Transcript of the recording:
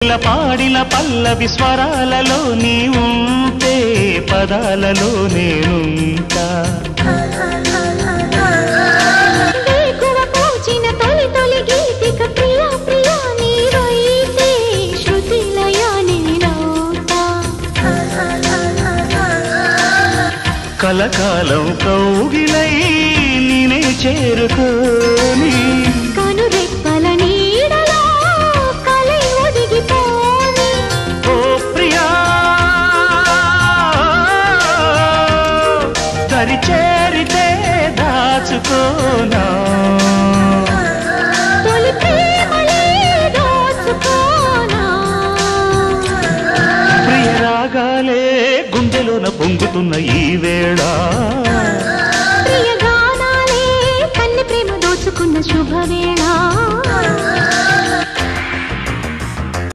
పాడిన పల్లవి స్వరాలలో నీ ఉంటే పదాలలో నేనుంటా వేకువ పూచిన తొలి తొలి గీతిక ప్రియా ప్రియా నీవైతే శృతిలయ నేనవుతా కలకాలం కౌగిలై నినే చేరుకోని కనురెప్పల నీడలో కలై ఒదిగిపోని ఓ ప్రియా దరి చేరితే దాచుకోనా తొలి ప్రేమలే దోచుకోనా ప్రియ రాగాలే గుండెలోన పొంగుతున్న ఈ వేళ ప్రియ గానాలే కన్ని ప్రేమ దోచుకున్న శుభవేళ